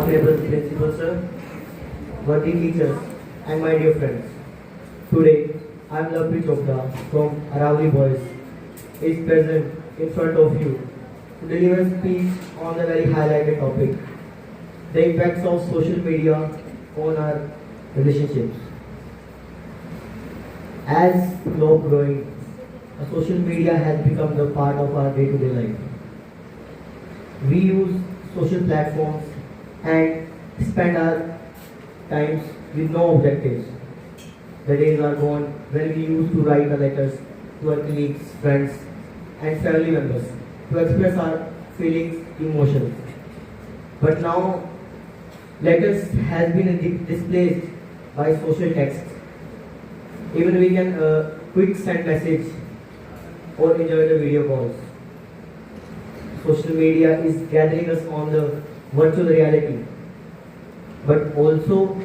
Honorable Principal Sir, working teachers, and my dear friends. Today, I am Lavpreet Chopra from Aravali Boys is present in front of you to deliver a speech on the very highlighted topic, the impacts of social media on our relationships. As globe growing, social media has become the part of our day-to-day life. We use social platforms and spend our times with no objectives. The days are gone when we used to write the letters to our colleagues, friends, and family members to express our feelings, emotions. But now, letters has been displaced by social text. Even we can quick send message or enjoy the video calls. Social media is gathering us on the virtual reality, but also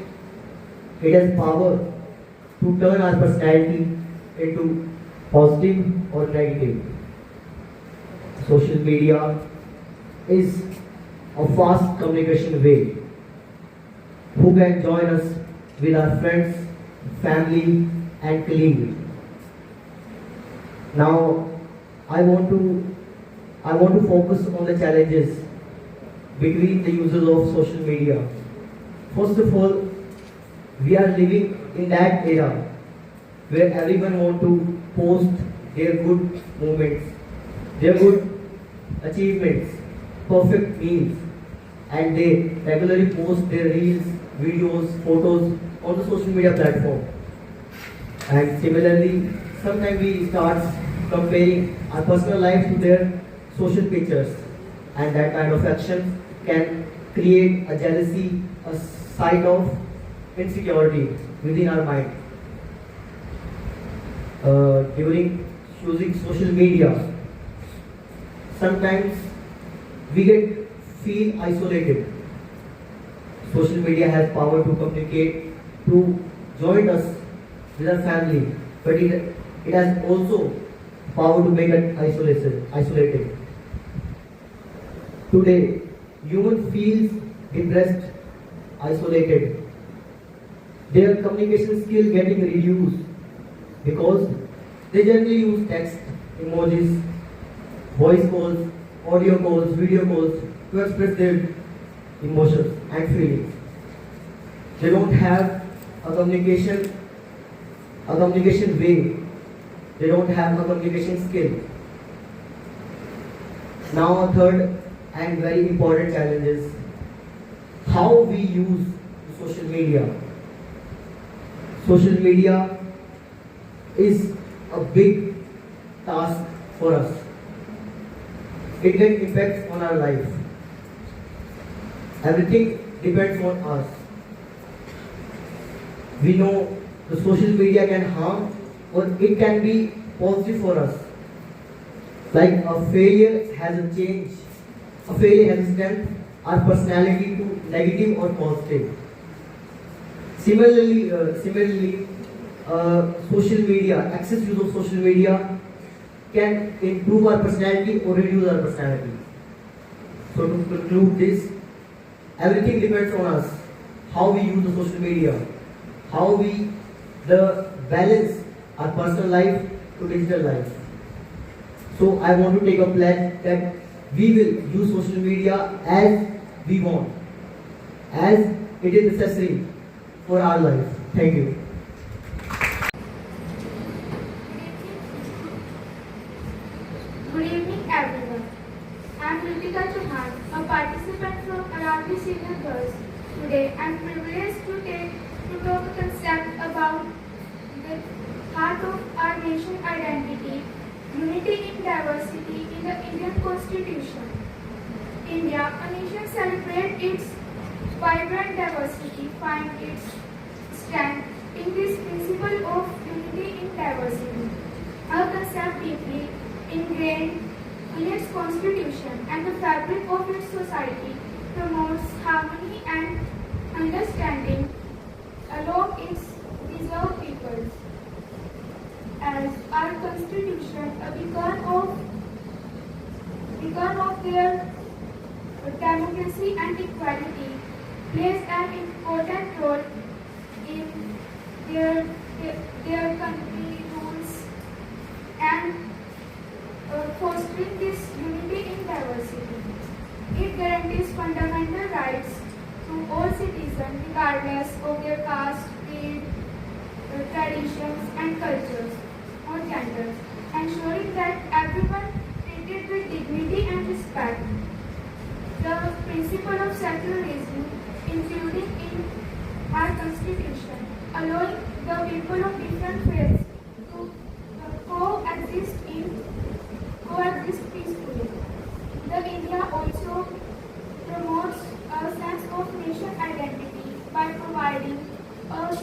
it has power to turn our personality into positive or negative. Social media is a fast communication way who can join us with our friends, family, and colleagues. Now, I want to focus on the challenges between the users of social media. First of all, we are living in that era where everyone wants to post their good moments, their good achievements, perfect meals, and they regularly post their reels, videos, photos on the social media platform. And similarly, sometimes we start comparing our personal life to their social pictures, and that kind of action can create a jealousy, a side of insecurity within our mind. During using social media, sometimes we feel isolated. Social media has power to communicate, to join us with our family, but it has also power to make us isolated. Today, human feels depressed, isolated. Their communication skill getting reduced because they generally use text, emojis, voice calls, audio calls, video calls to express their emotions and feelings. They don't have a communication way. They don't have a communication skill. Now a third and very important challenge is how we use social media. Social media is a big task for us. It can impact on our life. Everything depends on us. We know the social media can harm or it can be positive for us. Like a failure has a change. A failure has stamped our personality to negative or positive. Similarly, social media, excess use of social media can improve our personality or reduce our personality. So to conclude this, everything depends on us. How we use the social media, how we balance our personal life to digital life. So I want to take a pledge that we will use social media as we want, as it is necessary for our life. Thank you. Good evening, everyone. I am Ritika Chauhan, a participant from Aravali Senior Girls. Today, I am privileged to talk a concept about the heart of our nation identity, unity in diversity in the Indian Constitution. India, a nation celebrates its vibrant diversity, find its strength in this principle of unity in diversity, a concept deeply ingrained in its constitution and the fabric of its society, promotes harmony and understanding along its reserved peoples. As our constitution, a beacon of their democracy and equality, plays an important role in their, their country rules and fostering this unity in diversity. It guarantees fundamental rights to all citizens regardless of their caste, creed, traditions and cultures or genders, ensuring that everyone treated with dignity and respect. The principle of secularism, including in our constitution, allowing the people of different faiths to coexist peacefully. The India also promotes a sense of nation identity by providing a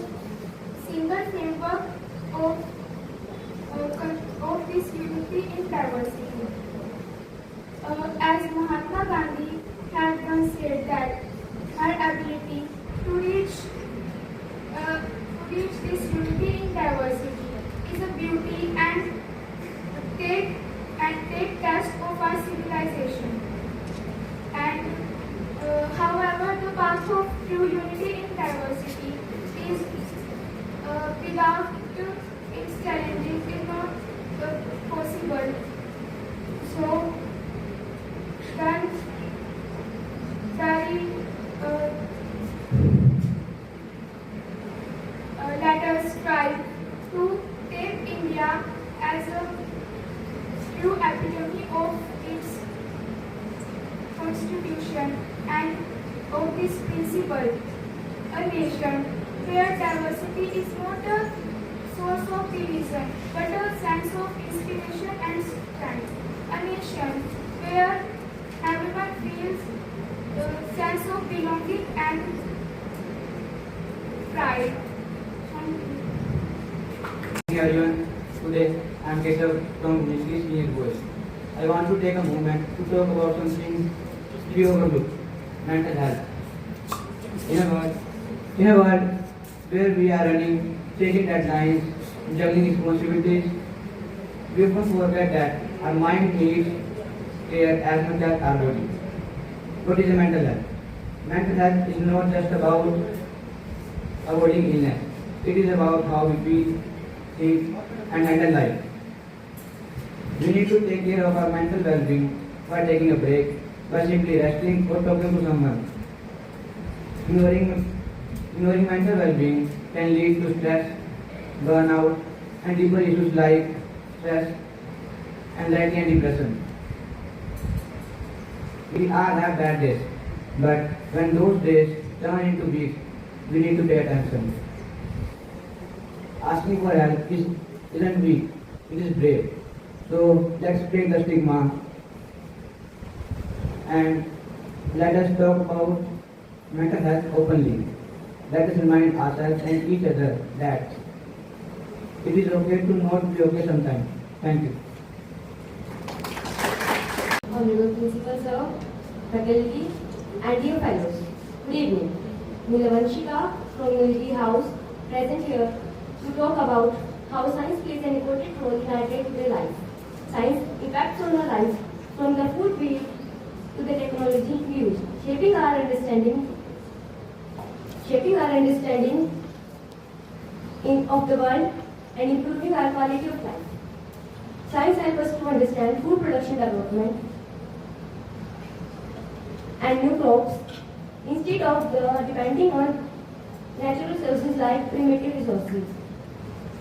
single framework of this unity in diversity. As Mahatma Gandhi had once said that her ability to reach this unity in diversity is a beauty and take test of our civilization. And however, the path of true unity in diversity is without its challenges is not possible. So, then very let us strive to take India as a true epitome of its constitution and of this principle, a nation where diversity is not a source of division but a sense of inspiration and strength, a nation where everyone feels a sense of belonging and pride. Thank you. Hey everyone, today I am Keshav from Ministry Senior Boys. I want to take a moment to talk about something we overlook, mental health. In a world where we are running, chasing deadlines, juggling responsibilities, we often forget that our mind needs care as much as our body. What is a mental health? Mental health is not just about avoiding illness. It is about how we feel, think, and handle life. We need to take care of our mental well-being by taking a break, by simply resting or talking to someone. Ignoring mental well-being can lead to stress, burnout, and deeper issues like stress, anxiety, and depression. We all have bad days, but when those days turn into weeks, we need to pay attention. Asking for help isn't weak, it is brave. So let's break the stigma and let us talk about mental health openly. Let us remind ourselves and each other that it is okay to not be okay sometimes. Thank you. Honorable Principal Sir, faculty, and dear fellows, good evening. Nilavanshika from Unity House, present here to talk about how science plays an important role in our day-to-day life. Science impacts on our lives from the food we eat to the technology we use, shaping our understanding of the world and improving our quality of life. Science helps us to understand food production development and new crops instead of depending on natural sources like primitive resources.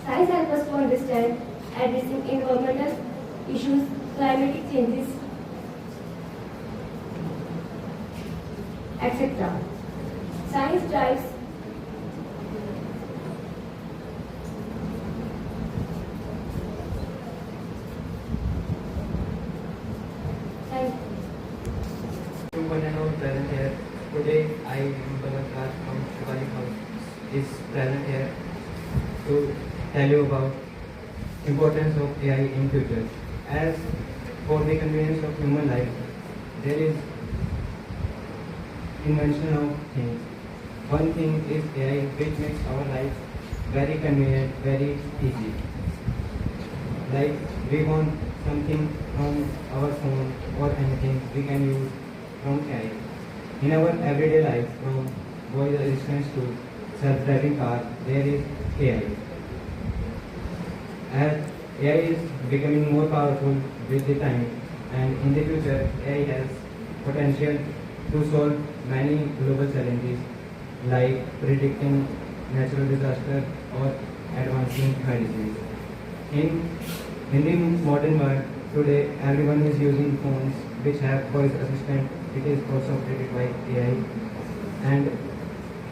Science helps us to understand addressing environmental issues, climatic changes, etc. Science drives Everyone and all present here. Today I remember the class from Shivali House is present here to tell you about importance of AI in future. As for the convenience of human life, there is invention of things. One thing is AI which makes our life very convenient, very easy. Like we want something from our phone or anything we can use from AI. In our everyday life, from voice assistants to self-driving cars, there is AI. As AI is becoming more powerful with the time, and in the future, AI has potential to solve many global challenges like predicting natural disaster or advancing medicine. In, in the modern world, today everyone is using phones which have voice assistant. It is also operated by AI, and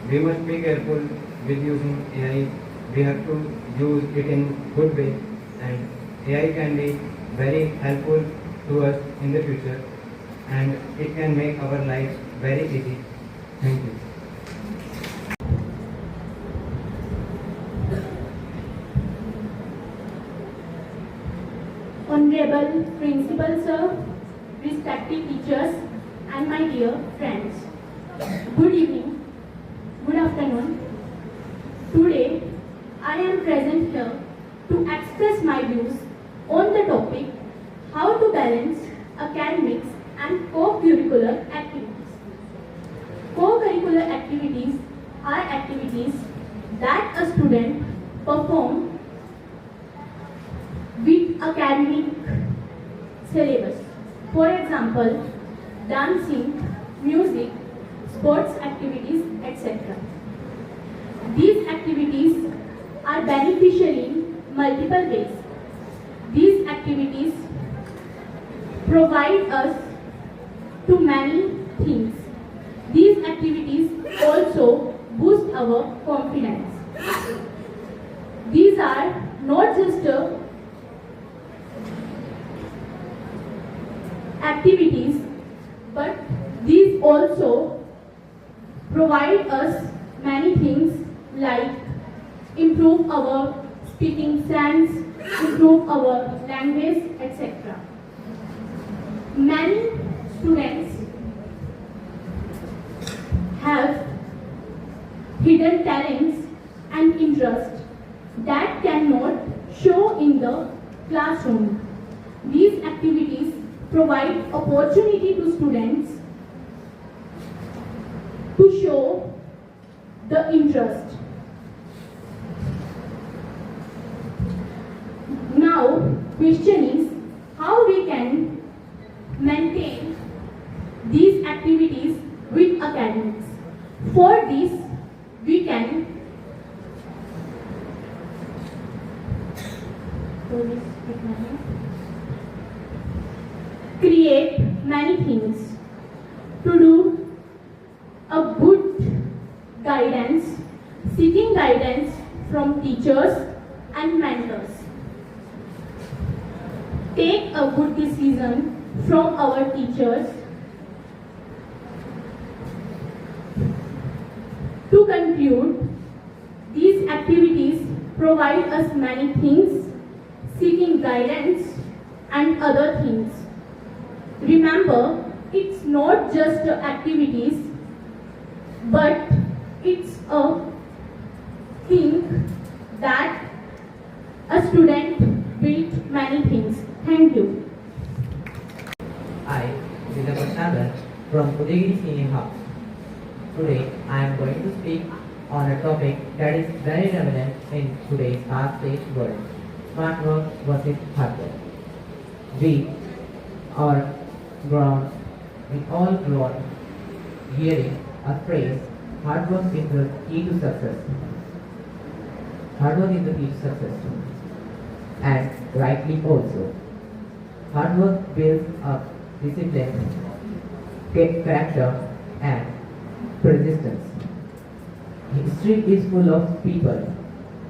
we must be careful with using AI. We have to use it in good way, and AI can be very helpful to us in the future, and it can make our lives very easy. Thank you. Honorable Principal Sir, respected teachers, and my dear friends. Good evening, good afternoon. Today, I am present here to express my views on the topic how to balance academics and co-curricular activities. Co-curricular activities are activities that a student performs with academic syllabus. For example, dancing, music, sports activities, etc. These activities are beneficial in multiple ways. These activities provide us to many things. These activities also boost our confidence. These are not just activities, but these also provide us many things like improve our speaking sense, improve our language, etc. Many students have hidden talents and interests that cannot show in the classroom. These activities provide opportunity to students to show the interest. Now, question is how we can maintain these activities with academics. For this, we can create many things to do a good guidance, seeking guidance from teachers and mentors. Take a good decision from our teachers. To conclude, these activities provide us many things, seeking guidance and other things. Remember, it's not just activities, but it's a thing that a student built many things. Thank you. I, Extempore Competition from Udagiri Senior House. Today, I am going to speak on a topic that is very relevant in today's fast-paced world: smart work versus hard work. We are all grown hearing a phrase: hard work is the key to success. Hard work is the key to success, and rightly also. Hard work builds up discipline, character, and persistence. History is full of people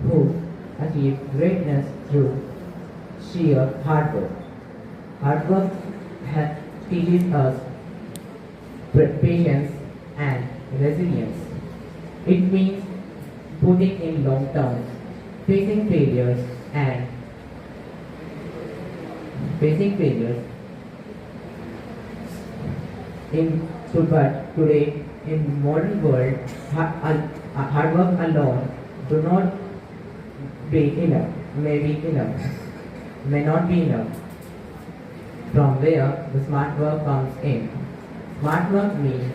who achieve greatness through sheer hard work. Hard work teaches us patience and resilience. It means putting in long term, facing failures but today in modern world, hard work alone do not be enough, may not be enough. From where the smart work comes in. Smart work means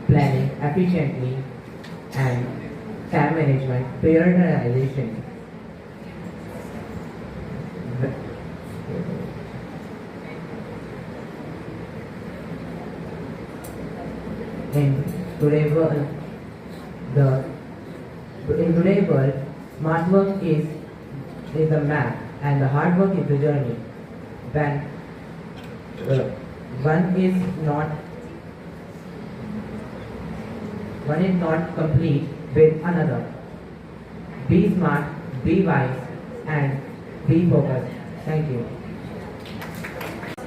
planning efficiently, and time management, prioritization. In today's world, the in today's world, smart work is the map and the hard work is the journey. When one is not one is not complete with another. Be smart, be wise, and be focused. Thank you.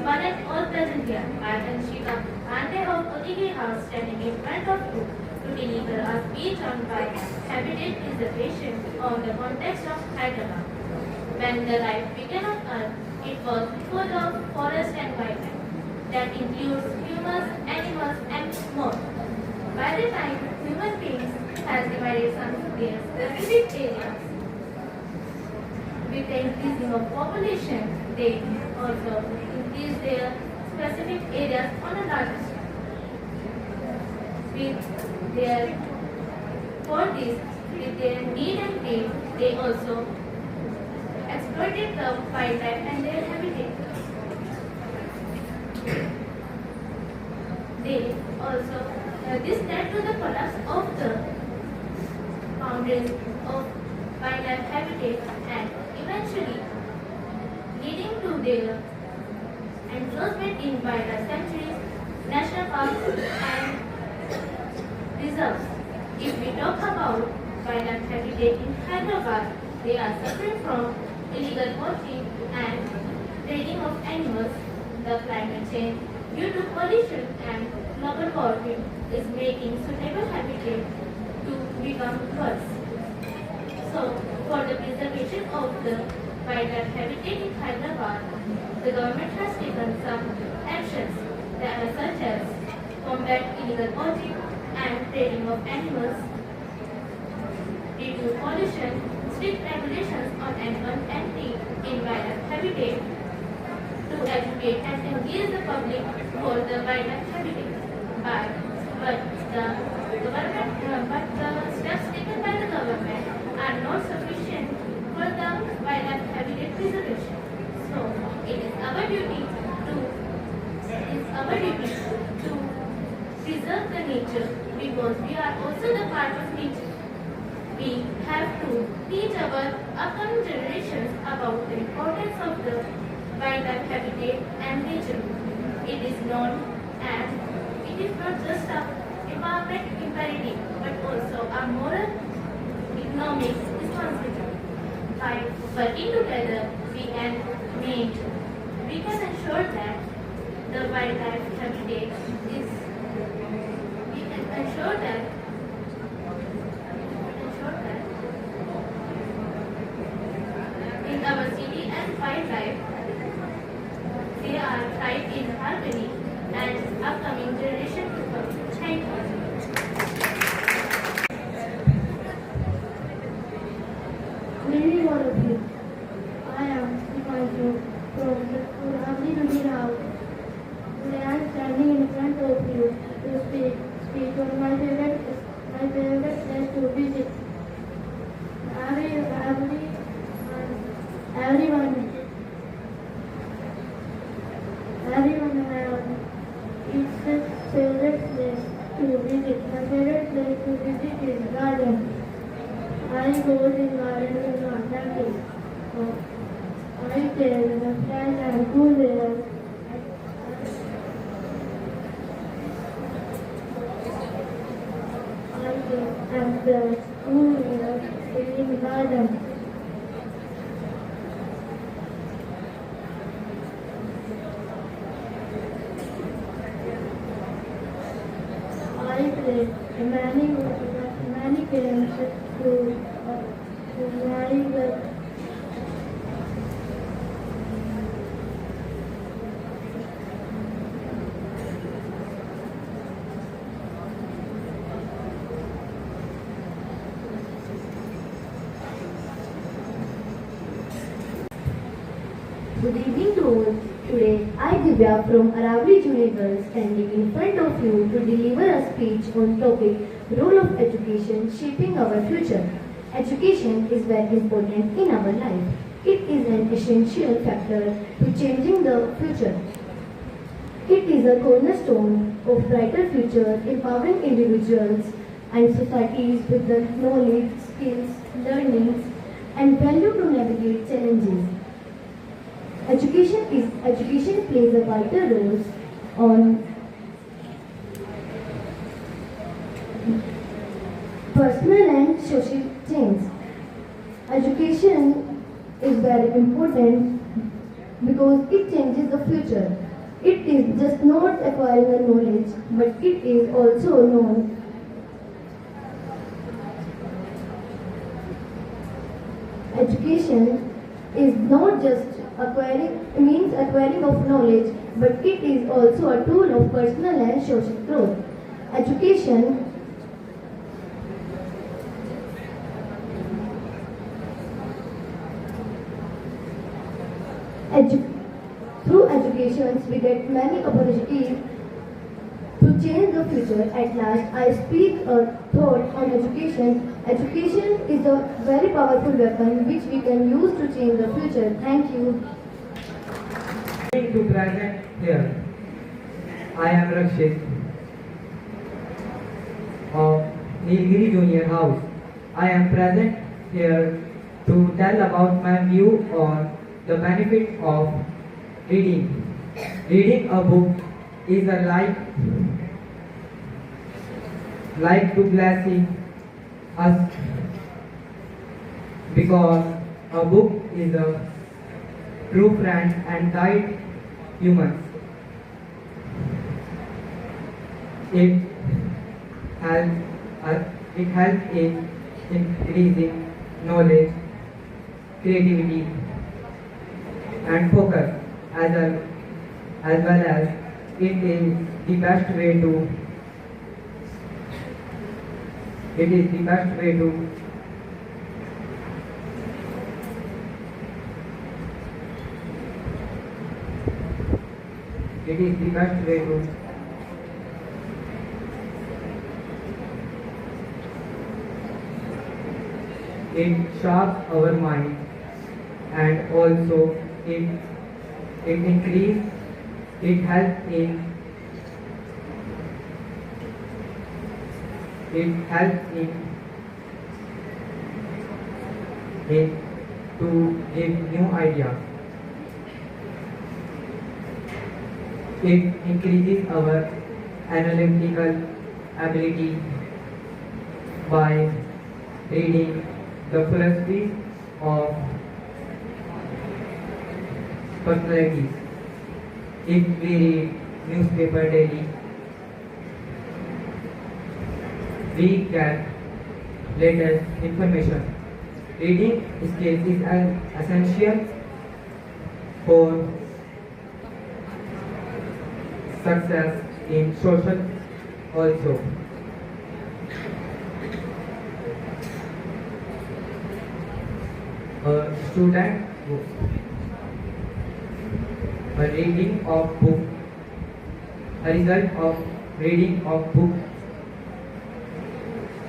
One and all present here, I am Shika, Ante of Odigi House, standing in front of you to deliver a speech on why habitat preservation on the context of Hyderabad. When the life began on Earth, it was full of forest and wildlife. That includes humans, animals, and more. By the time human beings has divided some of their specific areas, with the increasing of population, they also increase their specific areas on a larger scale. With their for this, with their need and greed, they also exploited the wildlife and their habitat. They also this led to the collapse of the boundaries of wildlife habitat and eventually leading to their encroachment in wildlife sanctuaries, national parks, and reserves. If we talk about wildlife habitat in Hyderabad, they are suffering from illegal poaching and trading of animals. The climate change due to pollution and global warming is making suitable habitat to become worse. So, for the preservation of the wildlife habitat in Hyderabad, the government has taken some actions that are such as combat illegal poaching and trading of animals, reduce pollution, strict regulations on animal entry in wildlife habitat, to educate and engage the public for the wildlife habitat. But the steps taken by the government are not sufficient for the wildlife habitat preservation. So it is our duty to preserve the nature because we are also the part of nature. We have to teach our upcoming generations about the importance of the wildlife habitat and nature. It is known and it is not just a environment imperative but also a moral economic responsibility. By working together, we can ensure that the wildlife habitat is we can ensure that in our city and wildlife they are thrive in harmony and upcoming generation to come. Thank you. Good evening, all of you. I am Himanshu from the Purhamdi Nadi House. Today I am standing in front of you to speak on my favorite place to visit. Everyone around its favorite place to visit. My favorite place to visit is garden. I go in garden in Atlantic. I tell the friends and go there. And the school in garden. I play many games to my Good evening to all. Today, I, Divya from Aravali Junior Girls, standing in front of you to deliver a speech on topic Role of Education Shaping Our Future. Education is very important in our life. It is an essential factor to changing the future. It is a cornerstone of brighter future, empowering individuals and societies with the knowledge, skills, learnings, and value to navigate challenges. Education plays a vital role on personal and social change. Education is very important because it changes the future. It is just not acquiring a knowledge, but it is also known. Education is not just acquiring of knowledge, but it is also a tool of personal and social growth. Education Through education, we get many opportunities to change the future. At last, I speak a thought on education. Education is a very powerful weapon which we can use to change the future. Thank you. To present here, I am Rakshit of Nilgiri Junior House. I am present here to tell about my view on the benefit of reading. Reading a book is a like to blessing us because a book is a true friend and guide humans. It helps in increasing knowledge, creativity, and focus, as well as it is the best way to it is the best way to it is the best way to it sharps our mind, and also it increase it helps in to give new ideas. It increases our analytical ability by reading the philosophy of personalities. If we read newspaper daily, we get latest information. Reading skills is essential for success in social also. A result of reading of book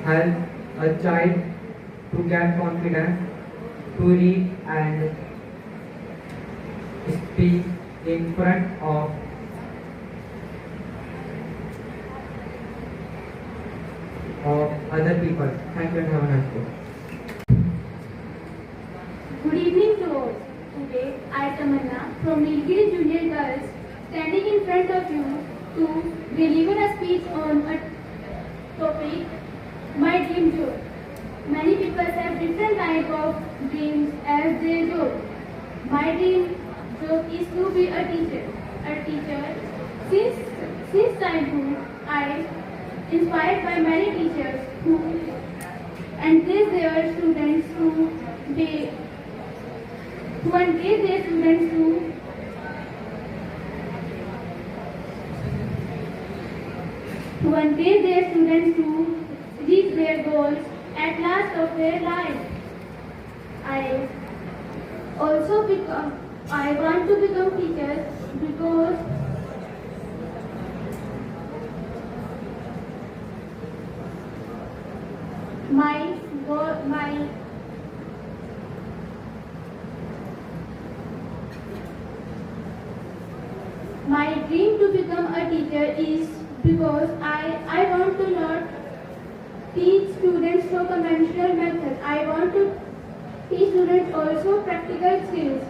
helps a child to get confidence to read and speak in front of other people. Thank you and have a nice day. Good evening to all. Today I, Tamanna, from Nilgiri Junior Girls, standing in front of you to deliver a speech on a topic, my dream job. Many people have different type of dreams as their job. My dream job is to be a teacher. Since childhood, I inspired by many teachers who encourage their students to reach their goals at last of their life. I want to become teacher My go- my my dream to become a teacher is because I want to not teach students through conventional methods. I want to teach students also practical skills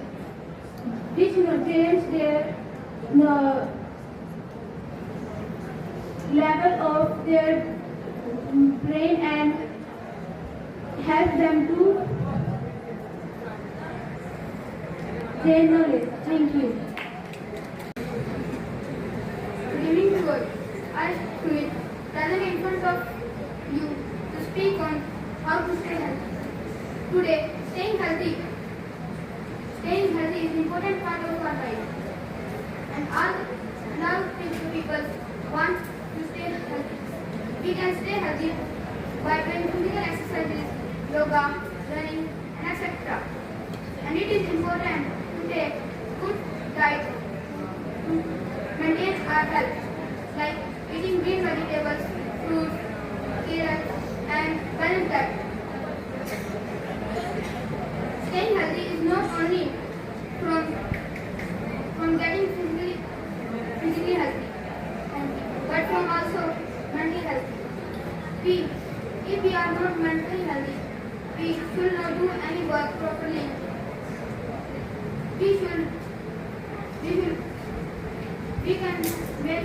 which trains their uh, level of their brain and help them to gain knowledge. Thank you. Good evening to all. I will present in front of you to speak on how to stay healthy. Today, staying healthy is an important part of our life. And all people want to stay healthy. We can stay healthy by doing physical exercises, yoga, running, and etc. And it is important to take good diet to maintain our health, like eating green vegetables, fruits, carrots, and balanced diet. Staying healthy is not only from getting physically healthy, but from also mentally healthy. If we are not mentally healthy, we should not do any work properly. We can get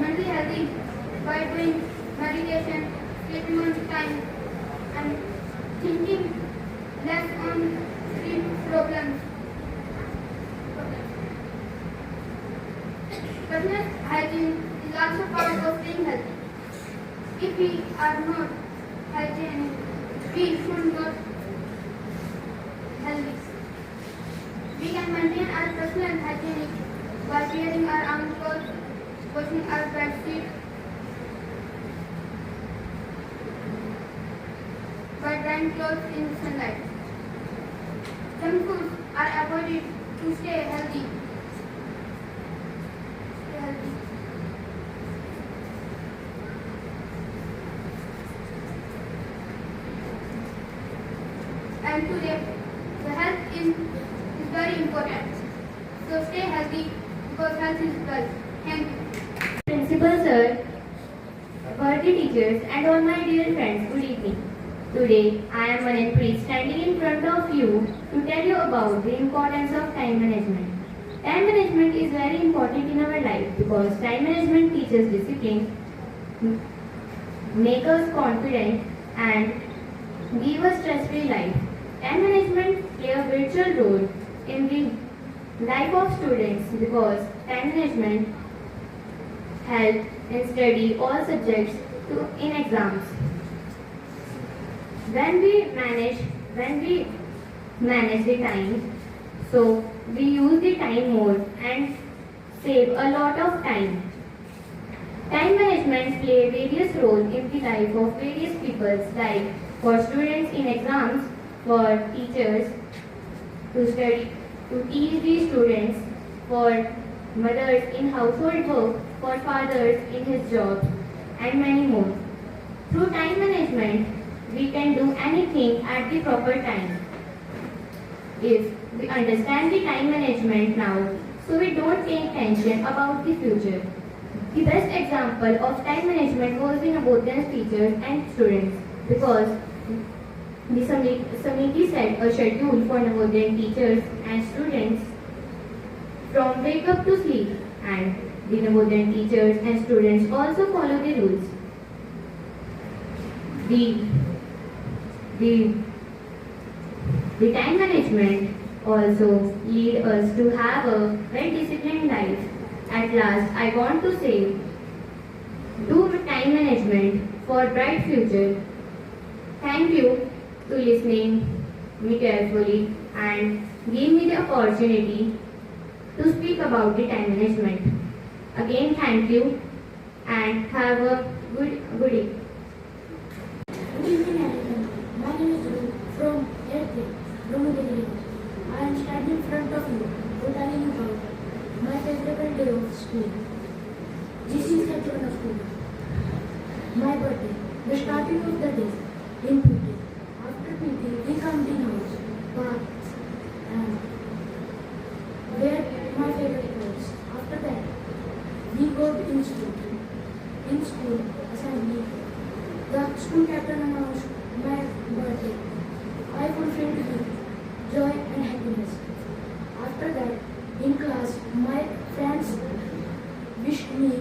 mentally healthy by doing meditation, sleeping on time, and thinking less on sleep problems. Personal hygiene is also part of staying healthy. If we are not hygienic, we should not healthy. We can maintain our personal hygiene by wearing our own clothes, washing our bed sheets, by drying clothes in sunlight. Some foods are avoided to stay healthy. And today, the health is very important. So stay healthy because health is wealth. Thank you. Principal sir, worthy teachers, and all my dear friends, good evening. Today, I am Manipri standing in front of you to tell you about the importance of time management. Time management is very important in our life because time management teaches discipline, make us confident, and give us stress-free life. Time management play a virtual role in the life of students because time management help in study all subjects in exams. When we manage the time, so we use the time more and save a lot of time. Time management play various roles in the life of various people, like for students in exams, for teachers to study, to teach the students, for mothers in household work, for fathers in his job, and many more. Through time management, we can do anything at the proper time. If we understand the time management now, so we don't take tension about the future. The best example of time management was the Navodiya's teachers and students because the Samiti set a schedule for Navodiyan teachers and students from wake up to sleep, and the Navodiyan teachers and students also follow the rules. The time management also lead us to have a well-disciplined life. At last, I want to say, do time management for bright future. Thank you to listening me carefully and give me the opportunity to speak about the time management. Again, thank you and have a good evening. Good evening, everyone. My name is Dhruv from 8th grade, Brahmagiri. I am standing in front of you to tell you about my favorite day of school. This is the turn of school. My birthday, the starting of the day. in PT. After PT, we come in house, bath, and where my favorite clothes. After that, we go in school. In school, assembly. The school captain announced my birthday. I fulfilled with joy and happiness. After that, in class, my friends wished me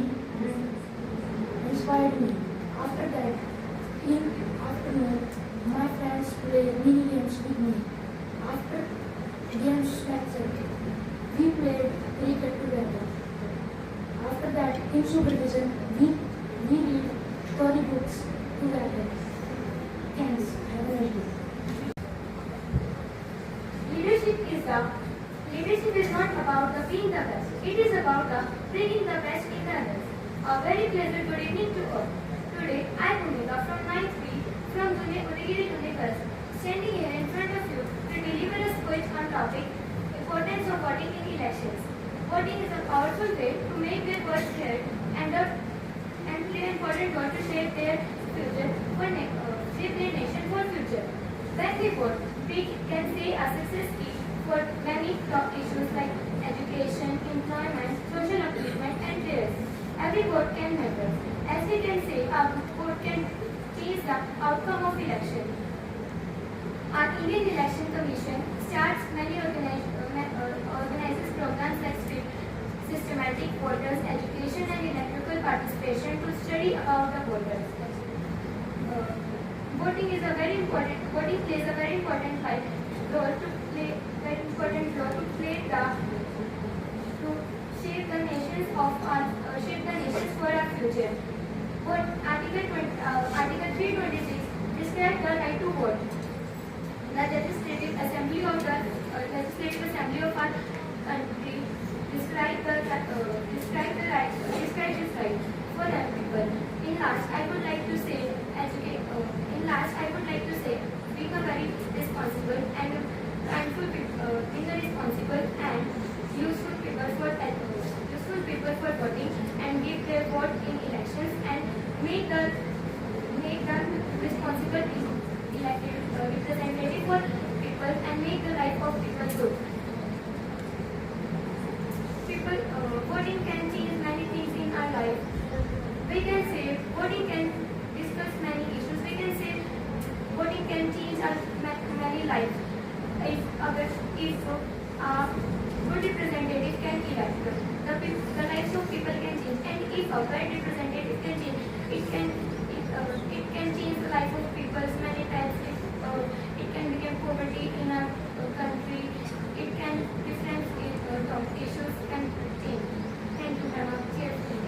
and inspired me. After that, in afternoon, my friends play mini games with me. After games lecture, we played cricket together. After that, in supervision, we read storybooks together. Thanks. Have a nice day. Leadership is not about the being the best. It is about the bringing the best in the others. A very pleasant good evening to all. Today, I, Bhumika from 9th B from Udagiri Universe, standing here in front of you to deliver a speech on topic importance of voting in elections. Voting is a powerful way to make their voice heard and play an important role to shape their future shape their nation for future. When we vote, we can say a success key for many top issues like education, employment, social upliftment, and prayers. Every vote can matter. As we can say, our vote can change the outcome of election. Our Indian Election Commission starts many organizes programs like systematic voters education and electoral participation to study about the voters. Voting plays a very important role to shape the nations for our future. Article 326 describes the right to vote. The Legislative Assembly of our country describe this right for the people. In last, I would like to say, become very responsible and responsible and useful people for voting and give their vote in elections and make the responsible elected representative for people and make the life of people good. Voting can change many things in our life. We can say voting can discuss many issues. We can say voting can change our many lives. If a good representative can elect, the lives of people can change. And if a bad representative can change, it can change the life of people many times. It can become poverty in our country. It can different issues can change. Thank you, Hannah. Cheers.